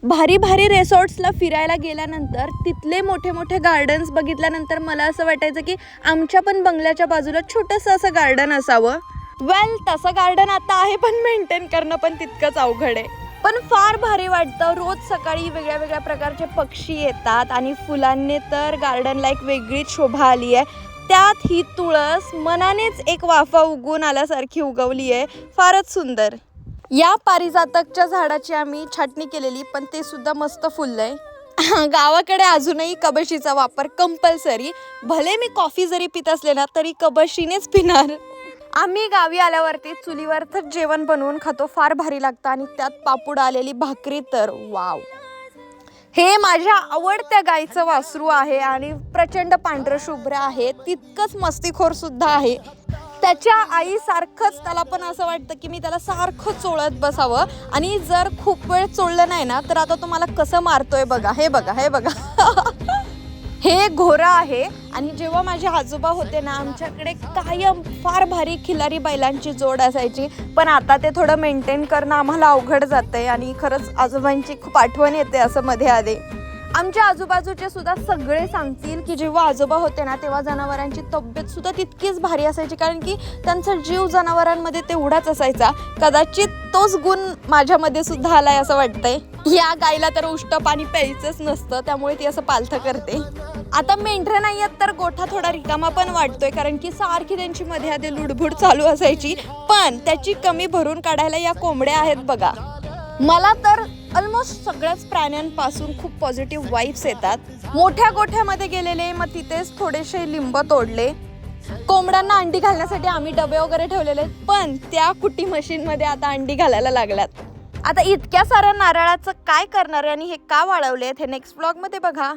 भारी भारी रिसॉर्ट्सला फिरायला गेल्यानंतर तिथले मोठे मोठे गार्डन्स बघितल्यानंतर मला असं वाटायचं की आमच्या पण बंगल्याच्या बाजूला छोटंसं असं गार्डन असावं. वेल, तसं गार्डन आता आहे पण मेंटेन करणं पण तितकंच अवघड आहे. पण फार भारी वाटतं. रोज सकाळी वेगळ्या वेगळ्या प्रकारचे पक्षी येतात आणि फुलांनी तर गार्डनला एक वेगळीच शोभा आली आहे. त्यात ही तुळस मनानेच एक वाफा उगवून आल्यासारखी उगवली आहे. फारच सुंदर. या पारिजातकच्या झाडाची आम्ही छाटणी केलेली, पण ते सुद्धा मस्त फुललंय. गावाकडे अजूनही कबशीचा वापर कंपल्सरी. भले मी कॉफी जरी पित असले ना तरी कबशीनेच पिणार. आम्ही गावी आल्यावरती चुलीवरच जेवण बनवून खातो. फार भारी लागतं आणि त्यात पापूड आलेली भाकरी तर वाव. हे माझ्या आवडत्या गाईचं वासरू आहे आणि प्रचंड पांढरं शुभ्र आहे. तितकंच मस्तीखोर सुद्धा आहे. त्याच्या आईसारखंच त्याला पण असं वाटतं की मी त्याला सारखं चोळत बसावं. आणि जर खूप वेळ चोळलं नाही ना तर आता तुम्हाला कसं मारतोय बघा. हे बघा, हे बघा. हे घोरं आहे. आणि जेव्हा माझे आजोबा होते ना आमच्याकडे कायम फार भारी खिलारी बैलांची जोड असायची. पण आता ते थोडं मेंटेन करणं आम्हाला अवघड जातंय आणि खरंच आजोबांची खूप आठवण येते असं मध्ये आले. आमच्या आजूबाजूचे सुद्धा सगळे सांगतील की जेव्हा आजोबा होते ना तेव्हा जनावरांची तब्येत सुद्धा तितकीच भारी असायची, कारण की त्यांचा जीव जनावरांमध्ये तेवढाच असायचा. कदाचित तोच गुण माझ्यामध्ये सुद्धा आलाय असं वाटतंय. या गाईला तर उष्ट पाणी प्यायचंच नसतं, त्यामुळे ती असं पालथं करते. आता मेंढरं नाही आहेत तर गोठा थोडा रिकामा पण वाटतोय, कारण की सारखी त्यांची मध्ये आधी लुडबुड चालू असायची. पण त्याची कमी भरून काढायला या कोंबड्या आहेत बघा. मला तर ऑलमोस्ट सगळ्याच प्राण्यांपासून खूप पॉझिटिव्ह वाईब्स येतात. मोठ्या गोठ्यामध्ये गेलेले, मग तिथेच थोडेसे लिंब तोडले. कोंबड्यांना अंडी घालण्यासाठी आम्ही डबे वगैरे ठेवलेले, पण त्या कुटी मशीनमध्ये आता अंडी घालायला लागल्यात. आता इतक्या साऱ्या नारळाचं काय करणार आहे आणि हे का वाळवले हे नेक्स्ट ब्लॉगमध्ये बघा.